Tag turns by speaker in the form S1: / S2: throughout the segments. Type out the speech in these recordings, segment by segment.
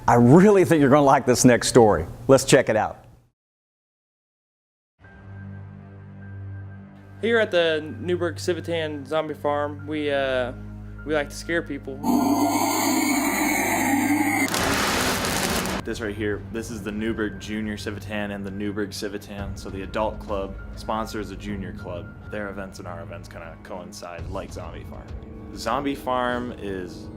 S1: I really think you're going to like this next story. Let's check it out.
S2: Here at the Newburgh Civitan Zombie Farm, we like to scare people.
S3: This right here, this is the Newburgh Junior Civitan and the Newburgh Civitan. So the adult club sponsors a junior club. Their events and our events kind of coincide like Zombie Farm. Zombie Farm is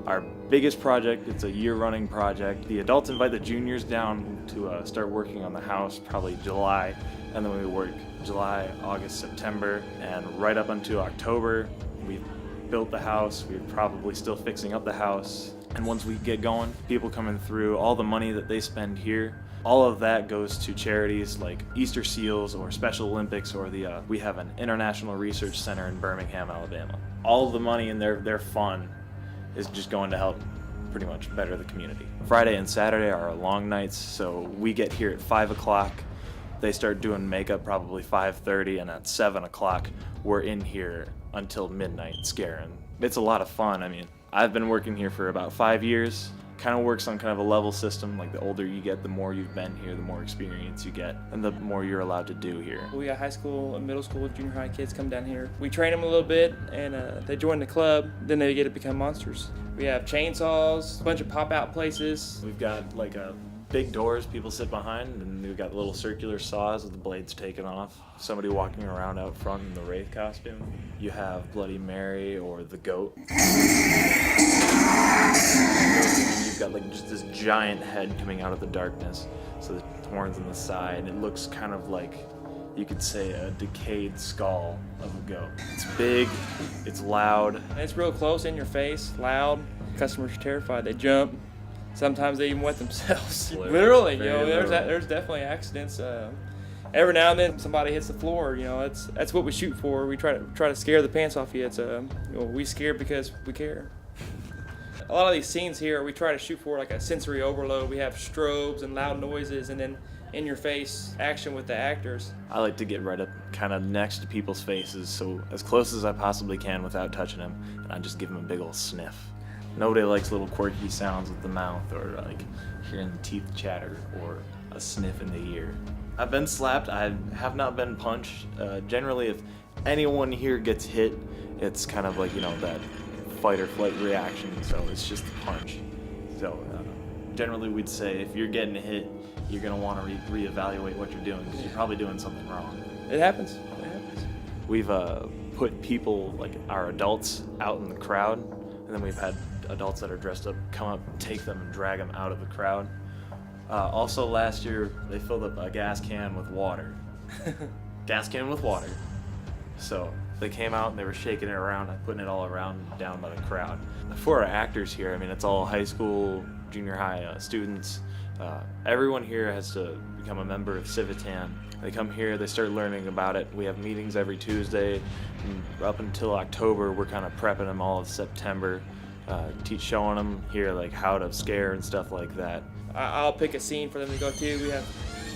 S3: our biggest project. It's a year-running project. The adults invite the juniors down to start working on the house probably July, and then we work July, August, September, and right up until October. We've built the house. We're probably still fixing up the house. And once we get going, people coming through, all the money that they spend here, all of that goes to charities like Easter Seals or Special Olympics, or we have an international research center in Birmingham, Alabama. All of the money in their fund is just going to help pretty much better the community. Friday and Saturday are our long nights, so we get here at 5 o'clock. They start doing makeup probably 5:30, and at 7 o'clock we're in here until midnight scaring. It's a lot of fun. I mean, I've been working here for about 5 years. Kind of works on kind of a level system. Like the older you get, the more you've been here, the more experience you get, and the more you're allowed to do here.
S2: We got high school, middle school, junior high kids come down here. We train them a little bit, and they join the club. Then they get to become monsters. We have chainsaws, a bunch of pop-out places.
S3: We've got like big doors people sit behind, and we've got little circular saws with the blades taken off. Somebody walking around out front in the Wraith costume. You have Bloody Mary or the Goat. You've got like just this giant head coming out of the darkness. So the horns on the side. It looks kind of like, you could say, a decayed skull of a goat. It's big, it's loud.
S2: And it's real close, in your face, loud. Customers are terrified, they jump. Sometimes they even wet themselves. Literally, you know, there's definitely accidents. Every now and then somebody hits the floor. You know, that's what we shoot for. We try to scare the pants off you. It's you know, we scare because we care. A lot of these scenes here, we try to shoot for like a sensory overload. We have strobes and loud noises, and then in your face action with the actors.
S3: I like to get right up kind of next to people's faces, so as close as I possibly can without touching them, and I just give them a big old sniff. Nobody likes little quirky sounds with the mouth, or like hearing the teeth chatter, or a sniff in the ear. I've been slapped, I have not been punched. Generally, if anyone here gets hit, it's kind of like, you know, that fight or flight reaction, so it's just a punch. So generally we'd say if you're getting hit, you're gonna want to reevaluate what you're doing, because you're probably doing something wrong.
S2: It happens, it happens.
S3: We've put people, like our adults, out in the crowd, and then we've had adults that are dressed up come up, take them, and drag them out of the crowd. Also last year, they filled up a gas can with water. Gas can with water. So they came out and they were shaking it around and putting it all around down by the crowd. For our actors here, I mean, it's all high school, junior high students. Everyone here has to become a member of Civitan. They come here, they start learning about it. We have meetings every Tuesday. And up until October, we're kind of prepping them all of September. Showing them here like how to scare and stuff like that.
S2: I'll pick a scene for them to go to. We have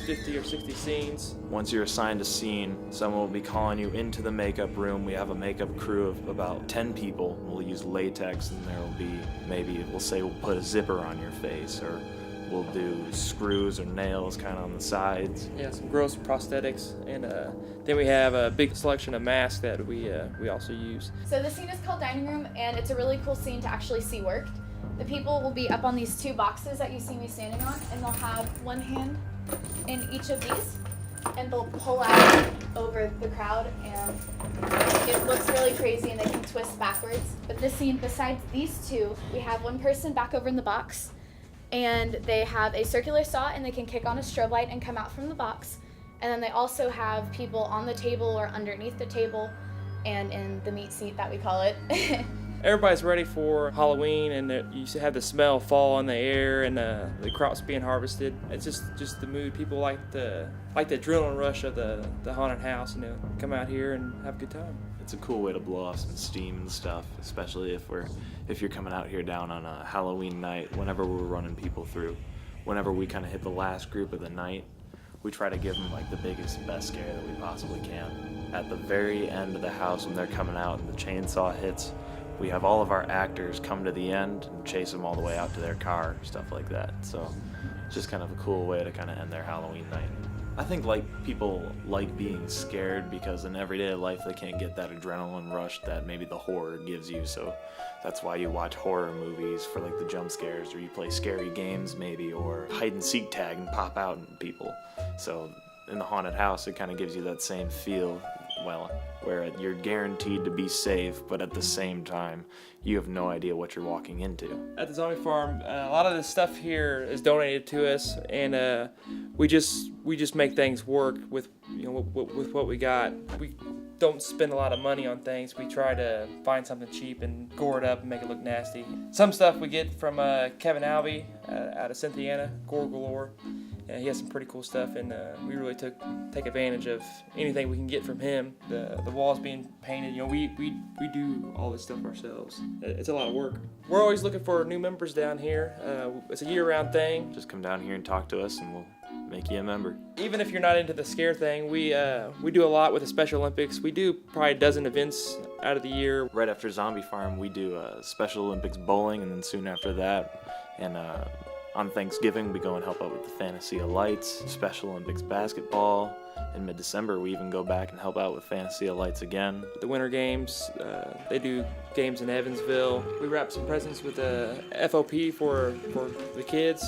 S2: 50 or 60 scenes.
S3: Once you're assigned a scene, someone will be calling you into the makeup room. We have a makeup crew of about 10 people. We'll use latex, and there will be, maybe we'll say we'll put a zipper on your face, or we'll do screws or nails kind of on the sides.
S2: Yeah, some gross prosthetics, and then we have a big selection of masks that we also use.
S4: So the scene is called Dining Room, and it's a really cool scene to actually see worked. The people will be up on these two boxes that you see me standing on, and they'll have one hand in each of these, and they'll pull out over the crowd, and it looks really crazy, and they can twist backwards. But this scene, besides these two, we have one person back over in the box, and they have a circular saw, and they can kick on a strobe light and come out from the box. And then they also have people on the table or underneath the table and in the meat seat that we call it.
S2: Everybody's ready for Halloween, and you have the smell fall in the air, and the crops being harvested. It's just the mood. People like the adrenaline rush of the haunted house, you know, come out here and have a good time.
S3: It's a cool way to blow off some steam and stuff, especially if you're coming out here down on a Halloween night. Whenever we're running people through, whenever we kind of hit the last group of the night, we try to give them like the biggest, best scare that we possibly can. At the very end of the house, when they're coming out and the chainsaw hits, we have all of our actors come to the end and chase them all the way out to their car, stuff like that. So it's just kind of a cool way to kind of end their Halloween night. I think people like being scared because in everyday life they can't get that adrenaline rush that maybe the horror gives you. So that's why you watch horror movies for like the jump scares, or you play scary games maybe, or hide and seek tag and pop out at people. So in the haunted house it kind of gives you that same feel, where you're guaranteed to be safe, but at the same time you have no idea what you're walking into.
S2: At the zombie farm, a lot of this stuff here is donated to us, and we just make things work with with what we got. We don't spend a lot of money on things. We try to find something cheap and gore it up and make it look nasty. Some stuff we get from Kevin Albee out of Cynthiana, Gore Galore. He has some pretty cool stuff, and we really take advantage of anything we can get from him. The walls being painted, we do all this stuff ourselves. It's a lot of work. We're always looking for new members down here. It's a year-round thing.
S3: Just come down here and talk to us and we'll make you a member.
S2: Even if you're not into the scare thing, we do a lot with the Special Olympics. We do probably a dozen events out of the year.
S3: Right after Zombie Farm, we do Special Olympics bowling, and then soon after that, and on Thanksgiving, we go and help out with the Fantasy of Lights, Special Olympics basketball. In mid-December, we even go back and help out with Fantasy of Lights again.
S2: The Winter Games, they do games in Evansville. We wrap some presents with a FOP for the kids.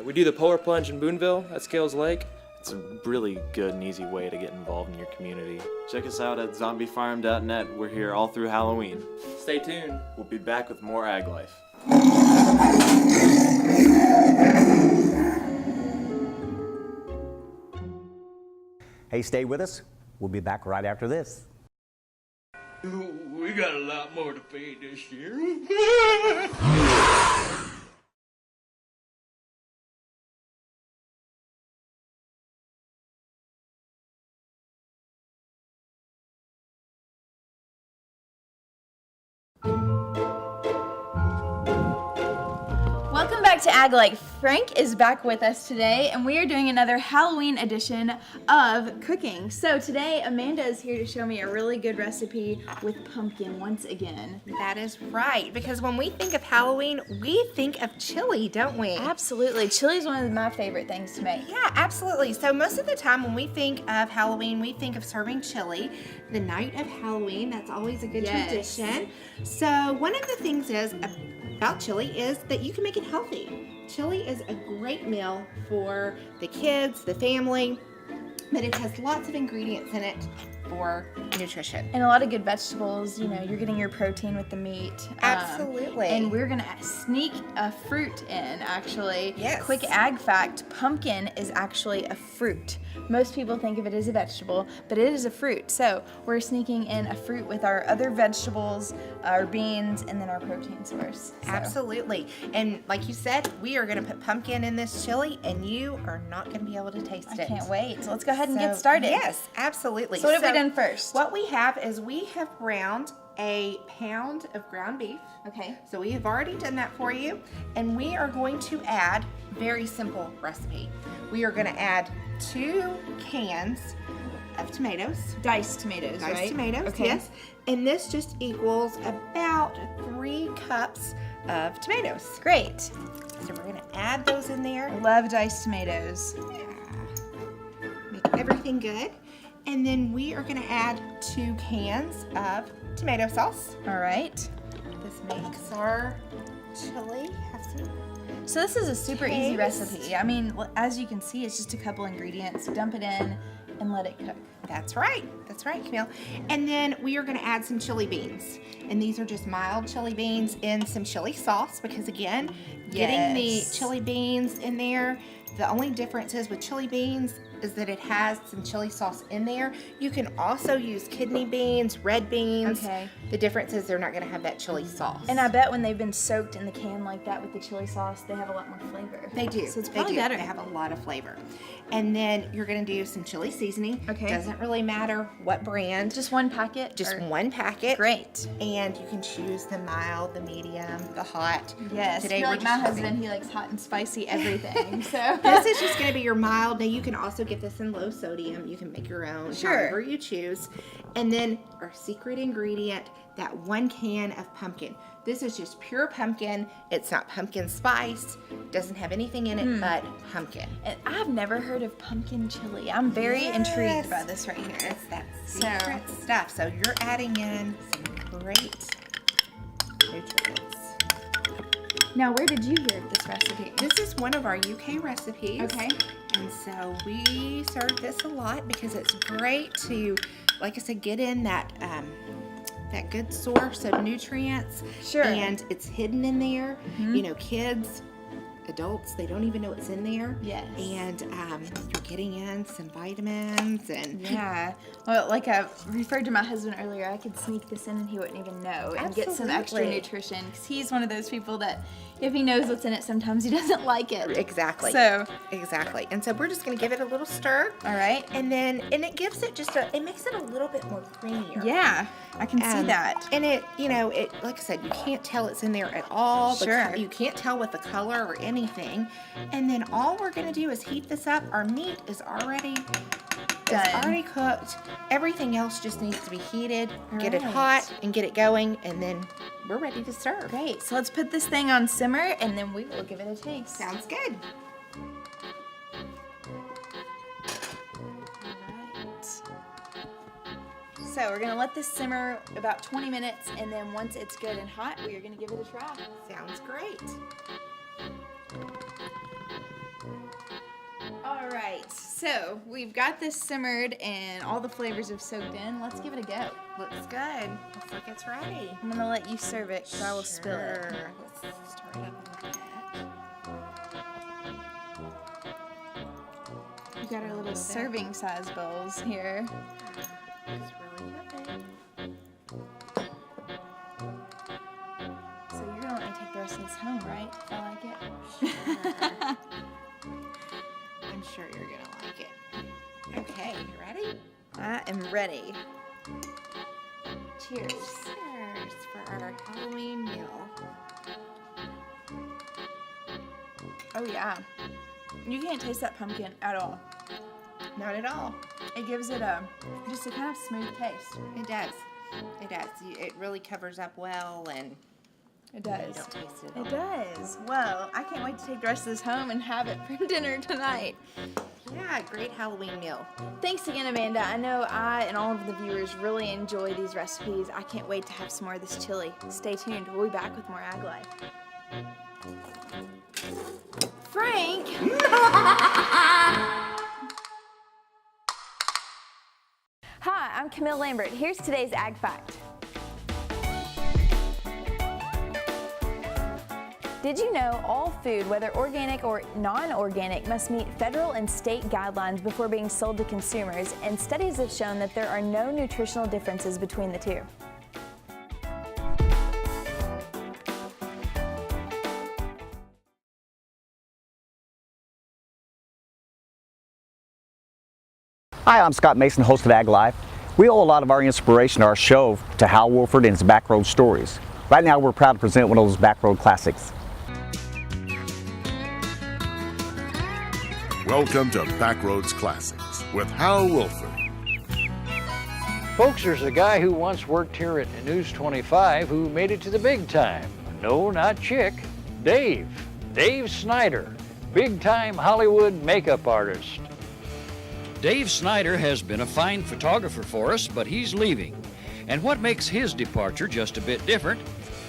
S2: We do the Polar Plunge in Boonville at Scales Lake.
S3: It's a really good and easy way to get involved in your community. Check us out at zombiefarm.net. We're here all through Halloween.
S2: Stay tuned.
S3: We'll be back with more AGLIFE.
S1: Hey, stay with us. We'll be back right after this.
S5: We got a lot more to pay this year.
S6: Welcome back to AGLIFE. Frank is back with us today, and we are doing another Halloween edition of cooking. So today, Amanda is here to show me a really good recipe with pumpkin once again.
S7: That is right, because when we think of Halloween, we think of chili, don't we?
S6: Absolutely. Chili is one of my favorite things to make.
S7: Yeah, absolutely. So most of the time when we think of Halloween, we think of serving chili the night of Halloween. That's always a good tradition. So one of the things about chili is that you can make it healthy. Chili is a great meal for the kids, the family, but it has lots of ingredients in it for nutrition.
S6: And a lot of good vegetables. You're getting your protein with the meat.
S7: Absolutely.
S6: And we're gonna sneak a fruit in, actually.
S7: Yes.
S6: Quick ag fact, pumpkin is actually a fruit. Most people think of it as a vegetable, but it is a fruit. So we're sneaking in a fruit with our other vegetables, our beans, and then our protein source. So.
S7: Absolutely. And like you said, we are gonna put pumpkin in this chili, and you are not gonna be able to taste it.
S6: I can't wait. So let's go ahead and get started.
S7: Yes, absolutely.
S6: So what have we done first?
S7: What we have is we have browned a pound of ground beef.
S6: Okay.
S7: So we have already done that for you. And we are going to add, very simple recipe. We are gonna add 2 cans of tomatoes.
S6: Diced tomatoes, right?
S7: Diced tomatoes,
S6: okay.
S7: yes. And this just equals about 3 cups of tomatoes.
S6: Great.
S7: So we're gonna add those in there.
S6: Love diced tomatoes.
S7: Make everything good. And then we are gonna add 2 cans of tomato sauce.
S6: All right.
S7: This makes our chili have some.
S6: So this is a super easy
S7: Taste.
S6: recipe. I mean, as you can see, it's just a couple ingredients. Dump it in and let it cook.
S7: That's right, Camille. And then we are gonna add some chili beans. And these are just mild chili beans in some chili sauce, because again, getting the chili beans in there, the only difference is with chili beans is that it has some chili sauce in there. You can also use kidney beans, red beans.
S6: Okay.
S7: The difference is they're not gonna have that chili sauce.
S6: And I bet when they've been soaked in the can like that with the chili sauce, they have a lot more flavor.
S7: They do.
S6: So it's probably better.
S7: They have a lot of flavor. And then you're gonna do some chili seasoning.
S6: Okay.
S7: Doesn't really matter what brand.
S6: Just one packet?
S7: Just
S6: or-
S7: one packet.
S6: Great.
S7: And you can choose the mild, the medium, the hot.
S6: Yes.
S7: Today
S6: I feel
S7: we're
S6: like my
S7: just
S6: husband, he likes hot and spicy everything. So
S7: This is just gonna be your mild. Now you can also get get this in low sodium. You can make your own,
S6: Sure.
S7: however you choose. And then our secret ingredient, that 1 can of pumpkin. This is just pure pumpkin. It's not pumpkin spice. Doesn't have anything in it but pumpkin.
S6: And I've never heard of pumpkin chili. I'm very intrigued by this right here.
S7: It's that secret stuff. So you're adding in some great nutrients.
S6: Now, where did you hear of this recipe?
S7: This is one of our UK recipes.
S6: Okay.
S7: And so we serve this a lot because it's great to, like I said, get in that that good source of nutrients.
S6: Sure.
S7: And it's hidden in there. You know, kids, adults, they don't even know it's in there.
S6: Yes.
S7: And you're getting in some vitamins and
S6: Yeah. Well, like I referred to my husband earlier, I could sneak this in and he wouldn't even know and get some extra
S7: Absolutely.
S6: nutrition because he's one of those people that if he knows what's in it, sometimes he doesn't like it.
S7: Exactly.
S6: So,
S7: Exactly. And so we're just going to give it a little stir.
S6: all right.
S7: And it gives it it makes it a little bit more creamier.
S6: Yeah, I can see that.
S7: And it, you know, like I said, you can't tell it's in there at all.
S6: Sure.
S7: You can't tell with the color or anything. And then all we're going to do is heat this up. Our meat is already
S6: Done.
S7: It's already cooked. Everything else just needs to be heated. Get it
S6: right.
S7: hot and get it going, and then we're ready to serve.
S6: Great. So let's put this thing on simmer and then we will give it a taste.
S7: Sounds good.
S6: Alright. So we're gonna let this simmer about 20 minutes and then once it's good and hot, we are gonna give it a try.
S7: Sounds great.
S6: Alright, so we've got this simmered and all the flavors have soaked in. Let's give it a go.
S7: Looks good. Looks like it's ready.
S6: I'm gonna let you serve it because I will spill it.
S7: Sure. Let's stir it up a little bit.
S6: We've got our little serving size bowls here.
S7: It's really good.
S6: So you're gonna let me take the rest of this home, right? If I like it.
S7: I'm sure you're gonna like it. Okay, you ready?
S6: I am ready. Cheers.
S7: Cheers for our Halloween meal.
S6: Oh yeah. You can't taste that pumpkin at all.
S7: Not at all.
S6: It gives it just a kind of smooth taste.
S7: It does. It does. It really covers up well, and
S6: It
S7: you
S6: does.
S7: don't taste it at all.
S6: It does. Well, I can't wait to take the rest of this home and have it for dinner tonight.
S7: Yeah, great Halloween meal.
S6: Thanks again, Amanda. I know I and all of the viewers really enjoy these recipes. I can't wait to have some more of this chili. Stay tuned. We'll be back with more AGLIFE. Frank! Hi, I'm Camille Lambert. Here's today's Ag Fact. Did you know all food, whether organic or non-organic, must meet federal and state guidelines before being sold to consumers, and studies have shown that there are no nutritional differences between the two.
S1: Hi, I'm Scott Mason, host of AgLife. We owe a lot of our inspiration to our show to Hal Wolford and his Backroad stories. Right now, we're proud to present one of those Backroad classics.
S8: Welcome to Backroads Classics with Hal Wolford.
S9: Folks, there's a guy who once worked here at News 25 who made it to the big time. No, not Chick. Dave. Dave Snyder. Big-time Hollywood makeup artist.
S10: Dave Snyder has been a fine photographer for us, but he's leaving. And what makes his departure just a bit different?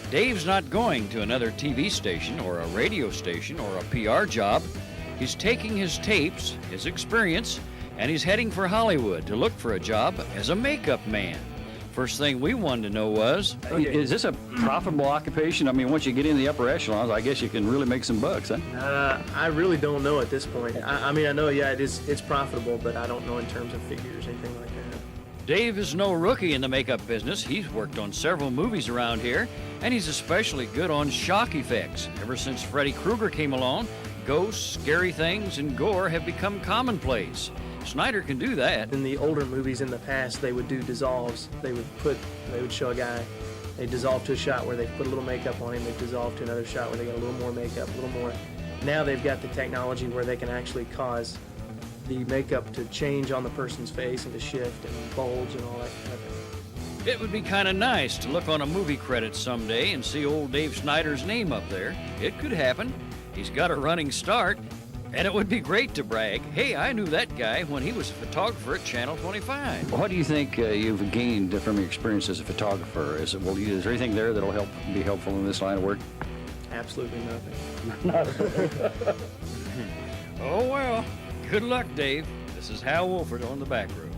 S10: Dave's not going to another TV station or a radio station or a PR job. He's taking his tapes, his experience, and he's heading for Hollywood to look for a job as a makeup man. First thing we wanted to know was,
S11: Is this a profitable occupation? I mean, once you get in the upper echelons, I guess you can really make some bucks, huh?
S12: I really don't know at this point. I mean, I know, yeah, it's profitable, but I don't know in terms of figures, anything like that.
S10: Dave is no rookie in the makeup business. He's worked on several movies around here, and he's especially good on shock effects. Ever since Freddy Krueger came along, ghosts, scary things, and gore have become commonplace. Snyder can do that.
S12: In the older movies in the past, they would do dissolves. They would show a guy, they dissolve to a shot where they put a little makeup on him, they dissolve to another shot where they got a little more makeup, a little more. Now they've got the technology where they can actually cause the makeup to change on the person's face and to shift and bulge and all that kind of thing.
S10: It would be kind of nice to look on a movie credit someday and see old Dave Snyder's name up there. It could happen. He's got a running start. And it would be great to brag, hey, I knew that guy when he was a photographer at Channel 25.
S11: What do you think you've gained from your experience as a photographer? Is there anything there that'll be helpful in this line of work?
S12: Absolutely nothing.
S10: Oh, well. Good luck, Dave. This is Hal Wolford on the Backroads.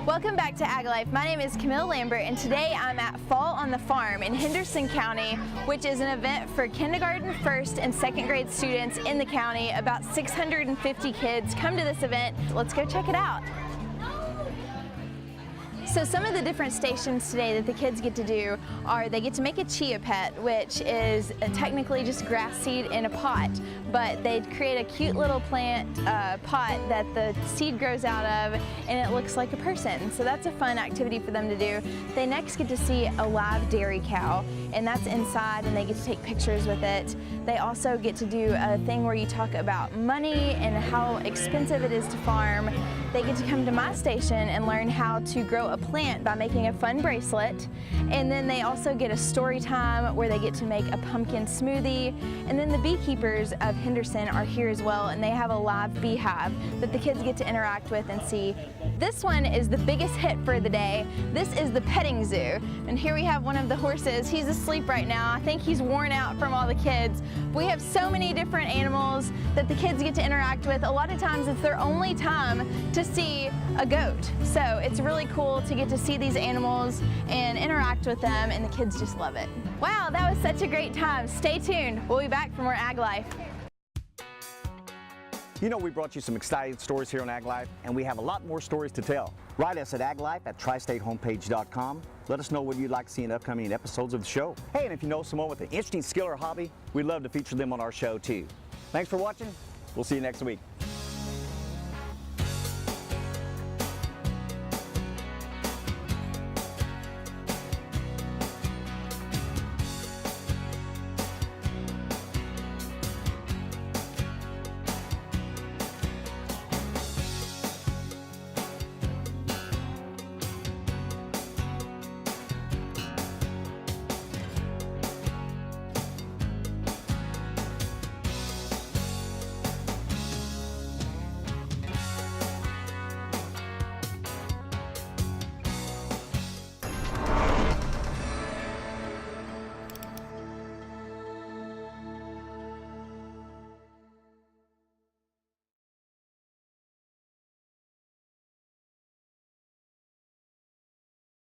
S6: Welcome back to AGLIFE. My name is Camille Lambert, and today I'm at Fall on the Farm in Henderson County, which is an event for kindergarten, first, and second grade students in the county. About 650 kids come to this event. Let's go check it out. So some of the different stations today that the kids get to do are they get to make a chia pet, which is technically just grass seed in a pot, but they create a cute little plant pot that the seed grows out of, and it looks like a person. So that's a fun activity for them to do. They next get to see a live dairy cow, and that's inside, and they get to take pictures with it. They also get to do a thing where you talk about money and how expensive it is to farm. They get to come to my station and learn how to grow a plant by making a fun bracelet. And then they also get a story time where they get to make a pumpkin smoothie. And then the beekeepers of Henderson are here as well, and they have a live beehive that the kids get to interact with and see. This one is the biggest hit for the day. This is the petting zoo. And here we have one of the horses. He's asleep right now. I think he's worn out from all the kids. We have so many different animals that the kids get to interact with. A lot of times it's their only time to see a goat. So it's really cool to get to see these animals and interact with them, and the kids just love it. Wow, that was such a great time. Stay tuned. We'll be back for more AgLife.
S1: You know, we brought you some exciting stories here on AgLife, and we have a lot more stories to tell. Write us at aglife@tristatehomepage.com. Let us know what you'd like to see in upcoming episodes of the show. Hey, and if you know someone with an interesting skill or hobby, we'd love to feature them on our show too. Thanks for watching. We'll see you next week.